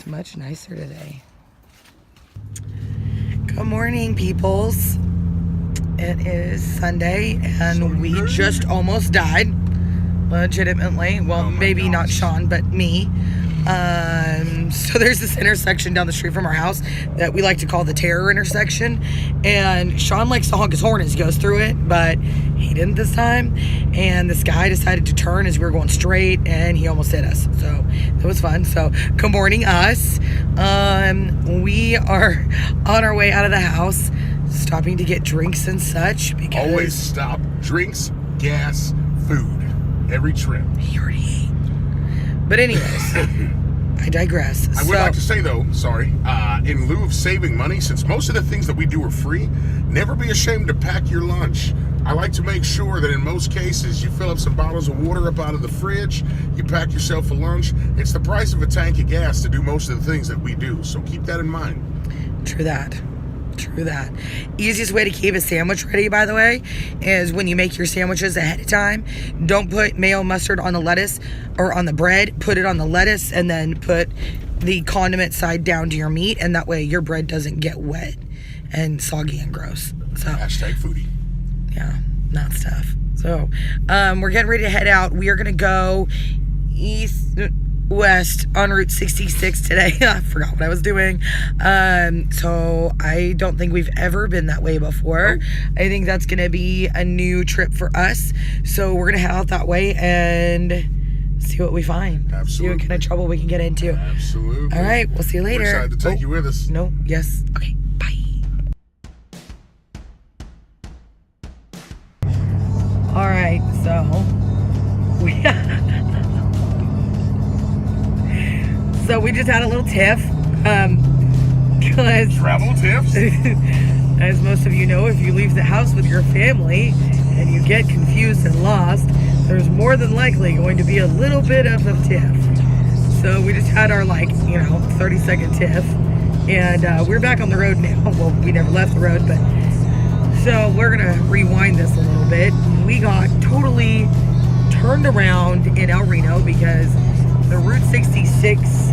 looks much nicer today. Good morning, peoples. It is Sunday, and we just almost died. Legitimately. Well, maybe not Sean, but me. So there's this intersection down the street from our house that we like to call the terror intersection, and Sean likes to honk his horn as he goes through it, but he didn't this time, and this guy decided to turn as we were going straight, and he almost hit us, so it was fun. So good morning, us. We are on our way out of the house, stopping to get drinks and such, because always stop. Drinks, gas, food, every trip. He already ate. But anyways, I digress. I would like to say, though, in lieu of saving money, since most of the things that we do are free, never be ashamed to pack your lunch. I like to make sure that in most cases, you fill up some bottles of water up out of the fridge, you pack yourself a lunch. It's the price of a tank of gas to do most of the things that we do, so keep that in mind. True that. True that. Easiest way to keep a sandwich ready, by the way, is when you make your sandwiches ahead of time. Don't put mayo and mustard on the lettuce or on the bread. Put it on the lettuce and then put the condiment side down to your meat, and that way your bread doesn't get wet and soggy and gross. So Hashtag foodie. Yeah, not stuff. So we're getting ready to head out. We are going to go west on Route 66 today. I forgot what I was doing. So I don't think we've ever been that way before. I think that's going to be a new trip for us. So we're going to head out that way and see what we find. Absolutely. See what kind of trouble we can get into. Absolutely. All right, we'll see you later. We're excited to take you with us. No, yes. Okay, bye. All right, so So we just had a little tiff, because Travel tips. as most of you know, if you leave the house with your family and you get confused and lost, there's more than likely going to be a little bit of a tiff. So we just had our 30-second tiff, and we're back on the road now. Well, we never left the road, but so we're gonna rewind this a little bit. We got totally turned around in El Reno because the Route 66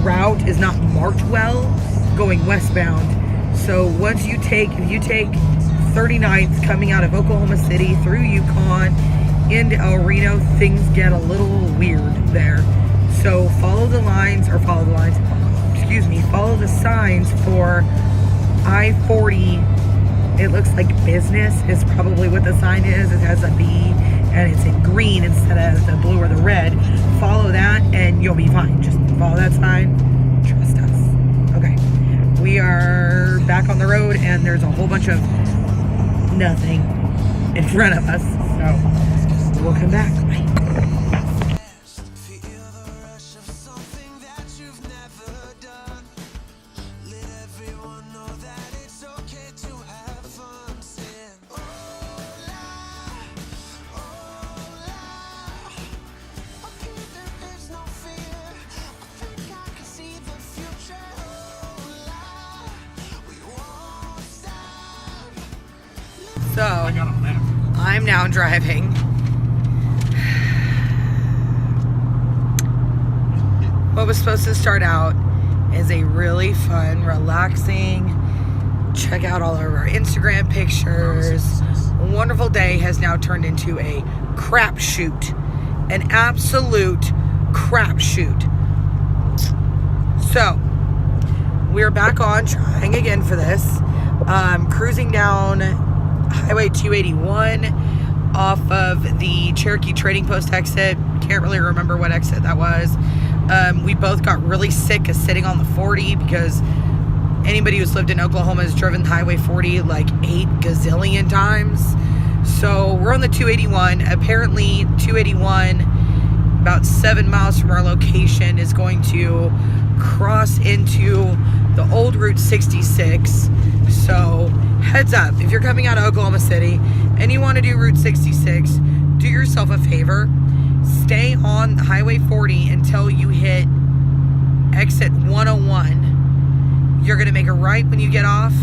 route is not marked well going westbound. So if you take 39th coming out of Oklahoma City through Yukon into El Reno, things get a little weird there. So follow the signs for I-40. It looks like business is probably what the sign is. It has a B and it's in green instead of the blue or the red. Follow that and you'll be fine. Just follow that sign. Trust us. Okay. We are back on the road and there's a whole bunch of nothing in front of us. So we'll come back. Bye. So, I'm now driving. What was supposed to start out as a really fun, relaxing, check out all of our Instagram pictures, wonderful day has now turned into a crapshoot. An absolute crapshoot. So, we're back on trying again for this. Cruising down Highway 281 off of the Cherokee Trading Post exit. Can't really remember what exit that was. We both got really sick of sitting on the 40 because anybody who's lived in Oklahoma has driven Highway 40 like 8 gazillion times. So we're on the 281. Apparently 281, about 7 miles from our location, is going to cross into the old Route 66. So heads up, if you're coming out of Oklahoma City and you want to do Route 66, do yourself a favor. Stay on Highway 40 until you hit exit 101. You're going to make a right when you get off.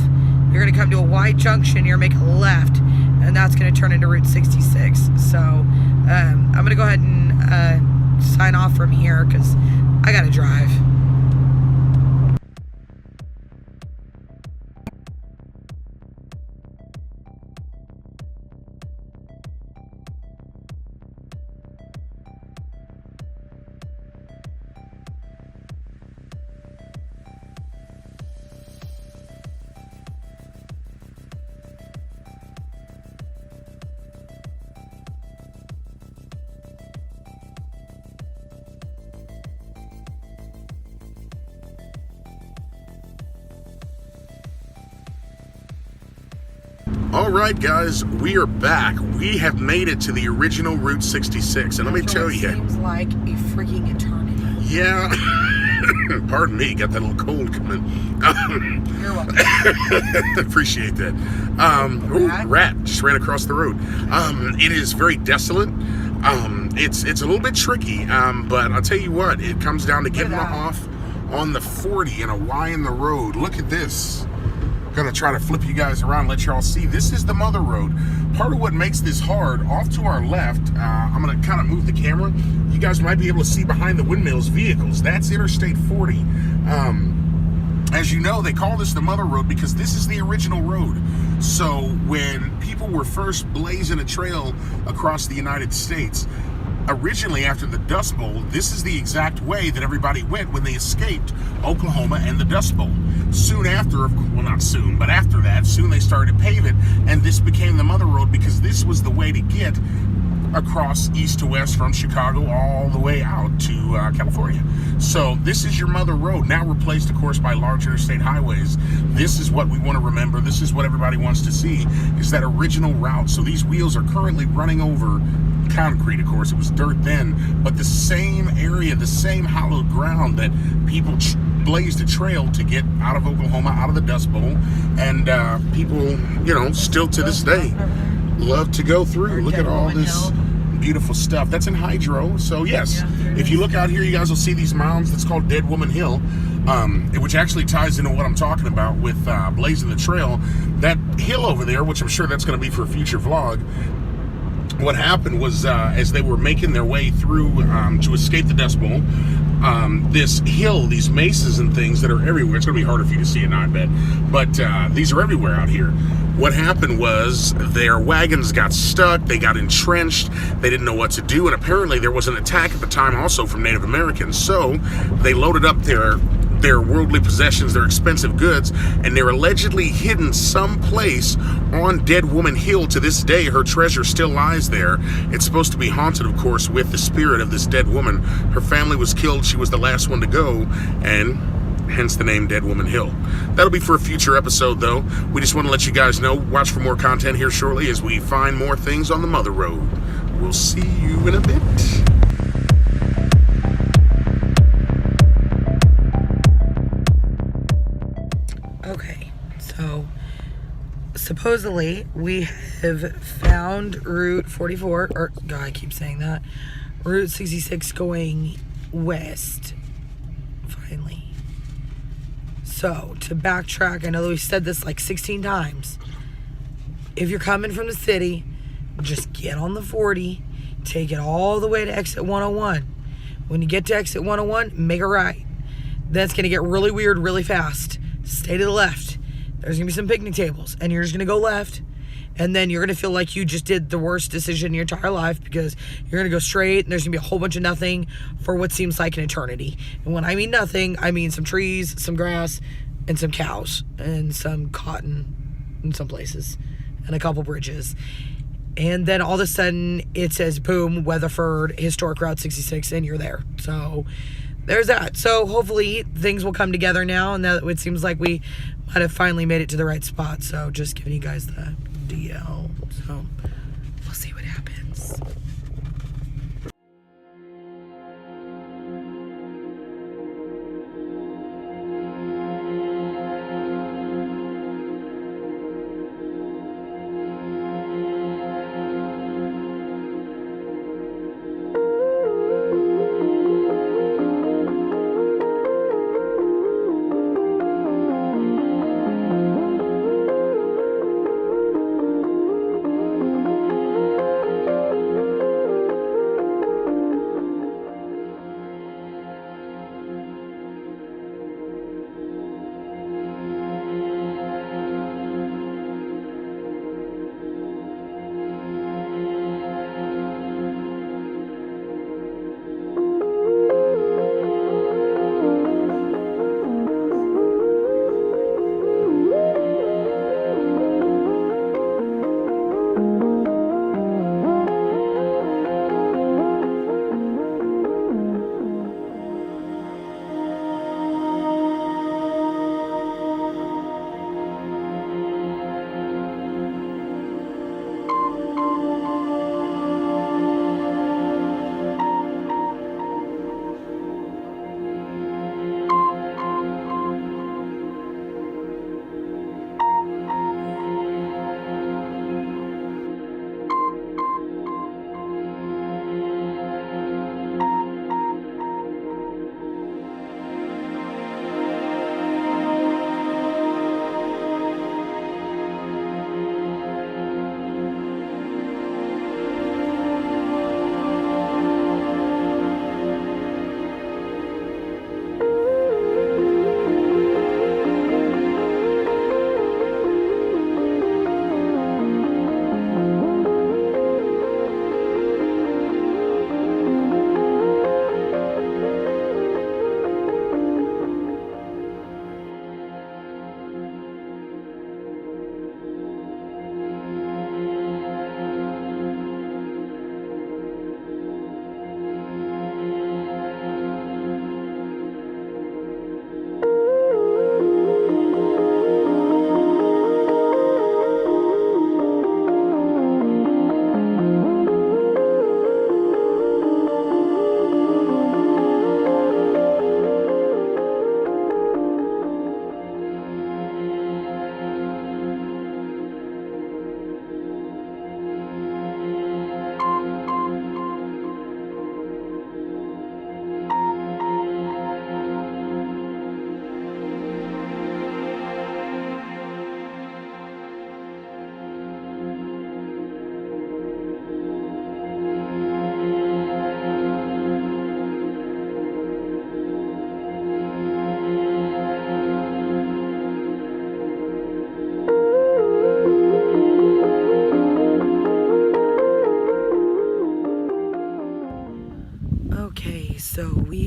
You're going to come to a wide junction. You're going to make a left, and that's going to turn into Route 66. So I'm going to go ahead and sign off from here because I gotta drive. All right, guys, we are back. We have made it to the original Route 66, and let me tell you. Seems like a freaking eternity. Yeah. Pardon me, got that little cold coming. You're welcome. Appreciate that. Rat just ran across the road. It is very desolate. It's a little bit tricky, but I'll tell you what, it comes down to getting off on the 40 and a Y in the road. Look at this. Gonna try to flip you guys around, let y'all see. This is the mother road. Part of what makes this hard, off to our left, I'm gonna kind of move the camera. You guys might be able to see behind the windmills vehicles. That's Interstate 40. As you know, they call this the mother road because this is the original road. So when people were first blazing a trail across the United States, originally after the Dust Bowl, this is the exact way that everybody went when they escaped Oklahoma and the Dust Bowl. Soon after, well, not soon, but after that, soon they started to pave it, and this became the mother road because this was the way to get across east to west from Chicago all the way out to California. So this is your mother road, now replaced, of course, by large interstate highways. This is what we want to remember. This is what everybody wants to see, is that original route. So these wheels are currently running over concrete. Of course, it was dirt then, but the same area, the same hallowed ground that people blazed a trail to get out of Oklahoma, out of the Dust Bowl, and people, you know, still to this day love to go through. Look at all this beautiful stuff. That's in Hydro. So yes, if you look out here, you guys will see these mounds. That's called Dead Woman Hill, which actually ties into what I'm talking about with blazing the trail. That hill over there, which I'm sure that's going to be for a future vlog. What happened was, as they were making their way through to escape the Dust Bowl, this hill, these mesas and things that are everywhere. It's going to be harder for you to see it now, I bet. But these are everywhere out here. What happened was their wagons got stuck. They got entrenched. They didn't know what to do. And apparently there was an attack at the time also from Native Americans. So they loaded up their worldly possessions, their expensive goods, and they're allegedly hidden someplace on Dead Woman Hill. To this day, her treasure still lies there. It's supposed to be haunted, of course, with the spirit of this dead woman. Her family was killed. She was the last one to go, and hence the name Dead Woman Hill. That'll be for a future episode, though. We just want to let you guys know, watch for more content here shortly as we find more things on the Mother Road. We'll see you in a bit. Okay, so supposedly we have found Route 44, or God, I keep saying that, Route 66 going west, finally. So, to backtrack, I know that we've said this like 16 times. If you're coming from the city, just get on the 40, take it all the way to exit 101. When you get to exit 101, make a right. Then it's going to get really weird really fast. Stay to the left. There's going to be some picnic tables, and you're just going to go left, and then you're going to feel like you just did the worst decision in your entire life because you're going to go straight, and there's going to be a whole bunch of nothing for what seems like an eternity. And when I mean nothing, I mean some trees, some grass, and some cows, and some cotton in some places, and a couple bridges. And then all of a sudden, it says, boom, Weatherford, Historic Route 66, and you're there. So there's that. So hopefully things will come together now, and that it seems like we might have finally made it to the right spot. So just giving you guys the DL. So we'll see what happens.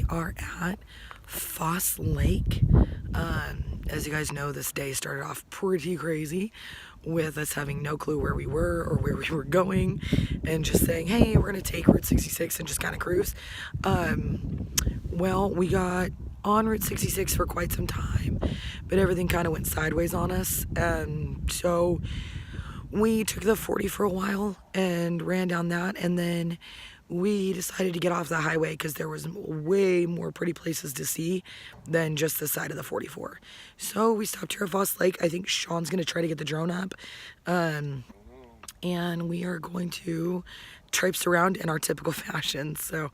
are at Foss Lake. As you guys know, this day started off pretty crazy with us having no clue where we were or where we were going and just saying, hey, we're going to take Route 66 and just kind of cruise. Well, we got on Route 66 for quite some time, but everything kind of went sideways on us. And so we took the 40 for a while and ran down that, and then we decided to get off the highway because there was way more pretty places to see than just the side of the 44. So we stopped here at Foss Lake. I think Sean's going to try to get the drone up. And we are going to traipse around in our typical fashion. So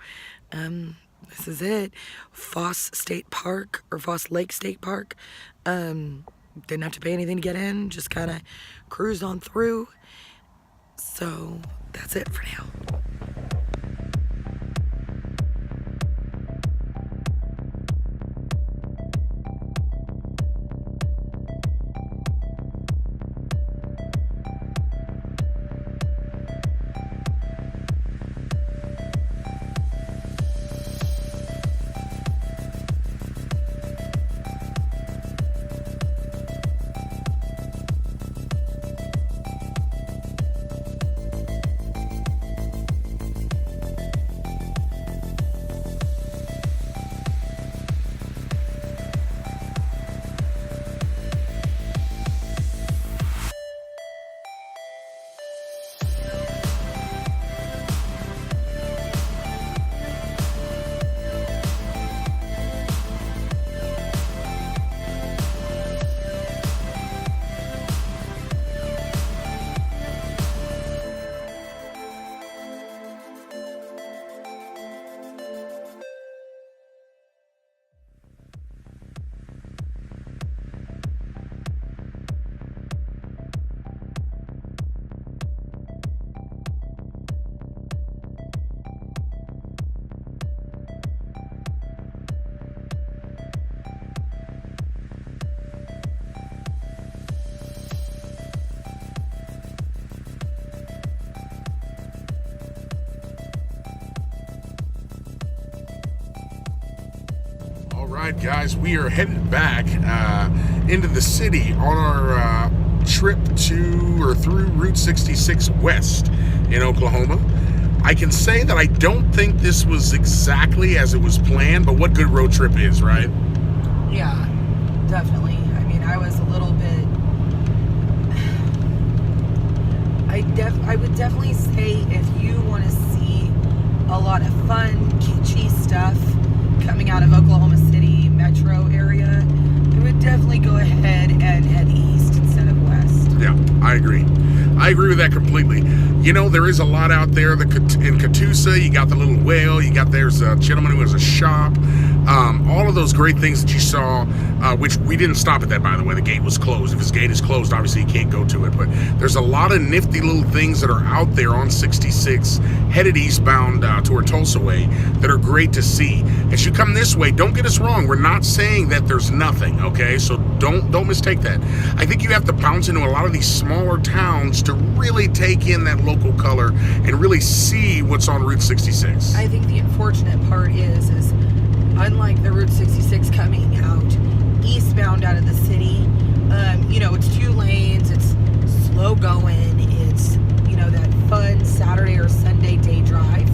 this is it. Foss State Park, or Foss Lake State Park. Didn't have to pay anything to get in. Just kind of cruised on through. So that's it for now. Alright guys, we are headed back into the city on our trip to or through Route 66 West in Oklahoma. I can say that I don't think this was exactly as it was planned, but what good road trip is, right? Yeah, definitely. I mean, I was a little bit... I would definitely say if you want to see a lot of fun, kitschy stuff coming out of Oklahoma City metro area, I would definitely go ahead and head east instead of west. Yeah, I agree. I agree with that completely. You know, there is a lot out there. In Catoosa, you got the little whale. There's a gentleman who has a shop. All of those great things that you saw, which we didn't stop at that, by the way. The gate was closed. If his gate is closed, obviously you can't go to it. But there's a lot of nifty little things that are out there on 66, headed eastbound toward Tulsa way, that are great to see. As you come this way, don't get us wrong. We're not saying that there's nothing, okay? So don't mistake that. I think you have to bounce into a lot of these smaller towns to really take in that local color and really see what's on Route 66. I think the unfortunate part is unlike the Route 66 coming out eastbound out of the city, it's 2 lanes, it's slow going, it's, that fun Saturday or Sunday day drive.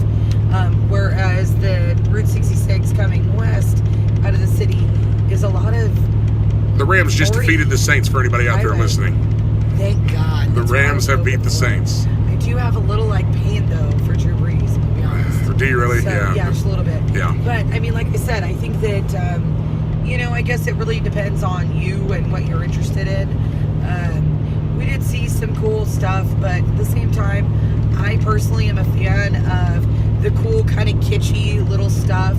Whereas the Route 66 coming west out of the city is a lot of... The Rams just defeated the Saints for anybody out there listening. Thank God. The Rams have beat the Saints. I do have a little pain though for Drew Brees, to be honest. Do you really? So, yeah, just a little bit. Yeah. But I mean, like I said, I think that I guess it really depends on you and what you're interested in. We did see some cool stuff, but at the same time, I personally am a fan of the cool kind of kitschy little stuff.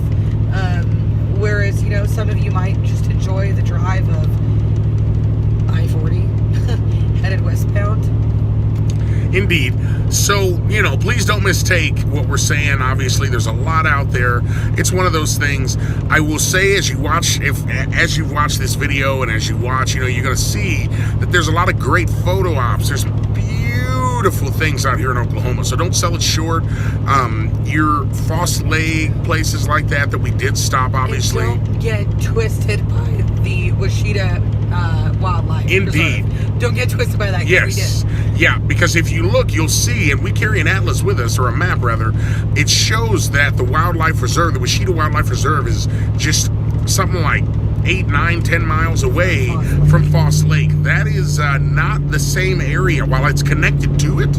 Whereas, some of you might just enjoy the drive of I-40 headed westbound. Indeed. So, please don't mistake what we're saying. Obviously, there's a lot out there. It's one of those things. I will say, as you've watched this video and as you watch, you're going to see that there's a lot of great photo ops. There's beautiful beautiful things out here in Oklahoma. So don't sell it short. Your Foss Lake, places like that we did stop, obviously. And don't get twisted by the Washita Wildlife Indeed. Reserve. Don't get twisted by that. Yes. Yeah, because if you look, you'll see, and we carry an atlas with us, or a map rather, it shows that the wildlife reserve, the Washita Wildlife Reserve, is just something like 8, 9, 10 miles away from Foss Lake. That is not the same area. While it's connected to it,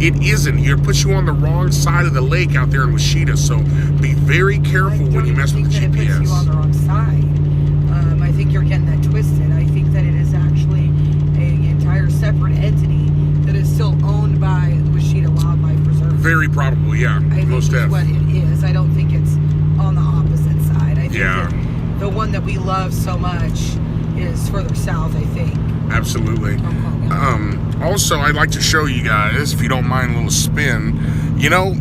it isn't. It puts you on the wrong side of the lake out there in Washita, so be very careful when you mess with the I don't think that it puts you on the wrong side. I think you're getting that twisted. I think that it is actually an entire separate entity that is still owned by the Washita Wildlife Reserve. Very probable, yeah. I think Most that's what it is. I don't think it's on the opposite side. I think that the one that we love so much is further south, I think. Absolutely. Also, I'd like to show you guys, if you don't mind a little spin, you know,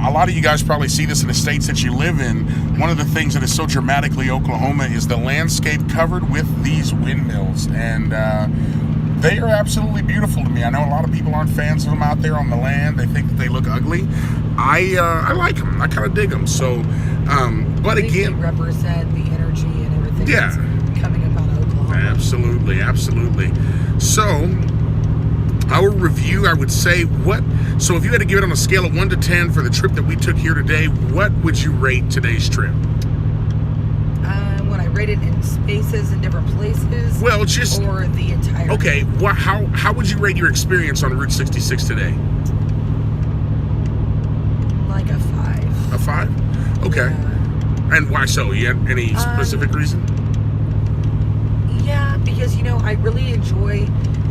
a lot of you guys probably see this in the states that you live in. One of the things that is so dramatically Oklahoma is the landscape covered with these windmills, and they are absolutely beautiful to me. I know a lot of people aren't fans of them out there on the land. They think that they look ugly. I like them. I kind of dig them. So, but again, they represent the energy and everything that's coming up out of Oklahoma. Absolutely, absolutely. So, our review, I would say, so if you had to give it on a scale of 1 to 10 for the trip that we took here today, what would you rate today's trip? When I rate it in spaces and different places, well, just or the entire. Okay, how would you rate your experience on Route 66 today? Like a 5. A 5? Okay. Yeah. And why so? You had any specific reason? Yeah, because I really enjoy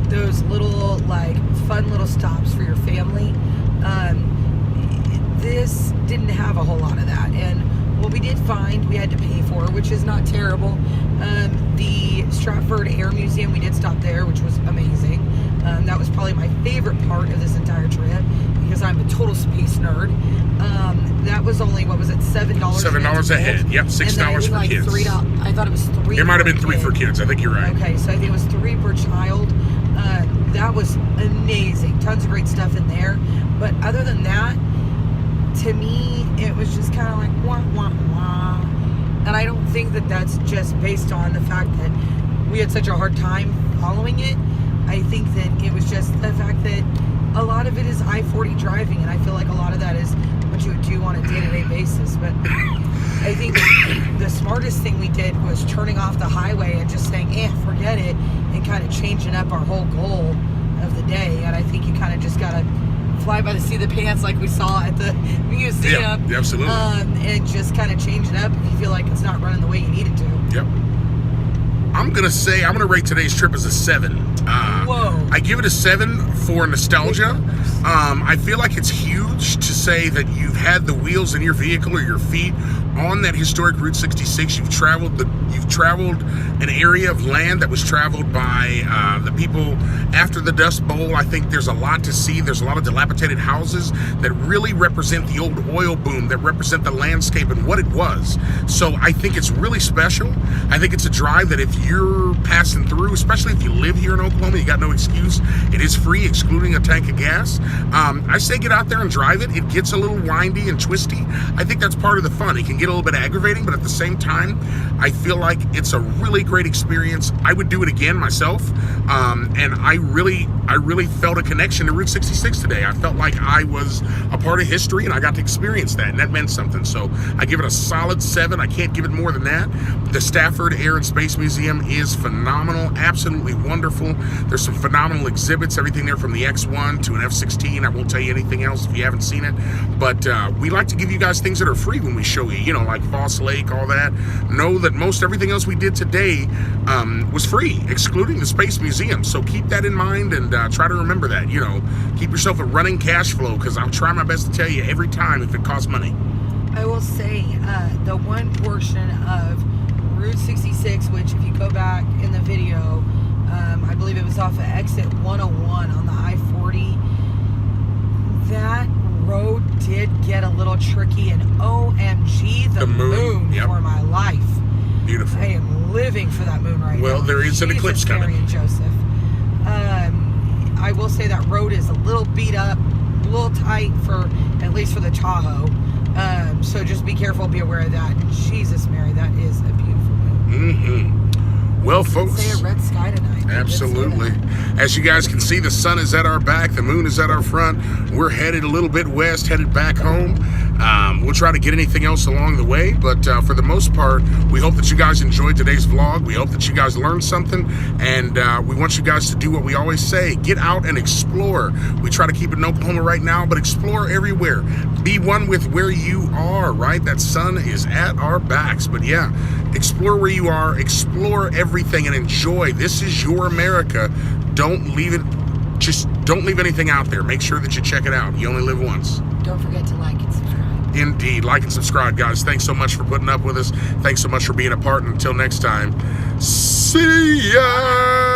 those little fun little stops for your family. This didn't have a whole lot of that, and what we did find we had to pay for, which is not terrible. The Stratford Air Museum, we did stop there, which was amazing. That was probably my favorite part of this entire trip because I'm a total space nerd. That was only, what was it, $7? $7 a head. Yep, $6 for kids. $3. I thought it was $3. It might have been 3 for kids. I think you're right. Okay, so I think it was 3 per child. That was amazing. Tons of great stuff in there. But other than that, to me, it was just kind of like wah, wah, wah. And I don't think that that's just based on the fact that we had such a hard time following it. I think that it was just the fact that a lot of it is I-40 driving, and I feel like a lot of that is what you would do on a day-to-day basis. But I think the smartest thing we did was turning off the highway and just saying, forget it, and kind of changing up our whole goal of the day. And I think you kind of just got to fly by the seat of the pants like we saw at the museum. Yeah, absolutely. And just kind of change it up if you feel like it's not running the way you need it to. Yep. I'm going to rate today's trip as a 7. Whoa. I give it a 7 for nostalgia. I feel like it's huge to say that you've had the wheels in your vehicle or your feet on that historic Route 66. You've traveled an area of land that was traveled by the people after the Dust Bowl. I think there's a lot to see. There's a lot of dilapidated houses that really represent the old oil boom, that represent the landscape and what it was. So I think it's really special. I think it's a drive that if you're passing through, especially if you live here in Oklahoma, you got no excuse. It is free, excluding a tank of gas. I say get out there and drive it. It gets a little windy and twisty. I think that's part of the fun. It can get a little bit aggravating, but at the same time, I feel like it's a really great experience. I would do it again myself, and I really felt a connection to Route 66 today. I felt like I was a part of history, and I got to experience that, and that meant something. So I give it a solid 7. I can't give it more than that. The Stafford Air and Space Museum is phenomenal, absolutely wonderful. There's some phenomenal exhibits, everything there from the X-1 to an F-16. I won't tell you anything else if you haven't seen it, but we like to give you guys things that are free when we show you, like Foss Lake, all that. Know that most everything else we did today was free, excluding the Space Museum. So keep that in mind and try to remember that. Keep yourself a running cash flow, because I'll try my best to tell you every time if it costs money. I will say the one portion of Route 66, which if you go back in the video, I believe it was off of exit 101 on the I-40, that road did get a little tricky, and OMG, the moon yep. for my life. Beautiful. I am living for that moon right now. Well, there is an eclipse coming. Mary and Joseph. I will say that road is little beat up, a little tight for, at least for the Tahoe. So just be careful, be aware of that. Jesus, Mary, that is a beautiful moon. Well, It's folks, say a red sky tonight. They did say absolutely. that. As you guys can see, the sun is at our back, the moon is at our front. We're headed a little bit west, headed back home. We'll try to get anything else along the way, but for the most part, we hope that you guys enjoyed today's vlog. We hope that you guys learned something, and we want you guys to do what we always say: get out and explore. We try to keep it in Oklahoma right now, but explore everywhere. Be one with where you are, right? That sun is at our backs, but yeah, explore where you are, explore everything, and enjoy. This is your America. Don't leave it, just don't leave anything out there. Make sure that you check it out. You only live once. Don't forget to like and subscribe. Indeed. Like and subscribe, guys. Thanks so much for putting up with us. Thanks so much for being a part. And until next time, see ya.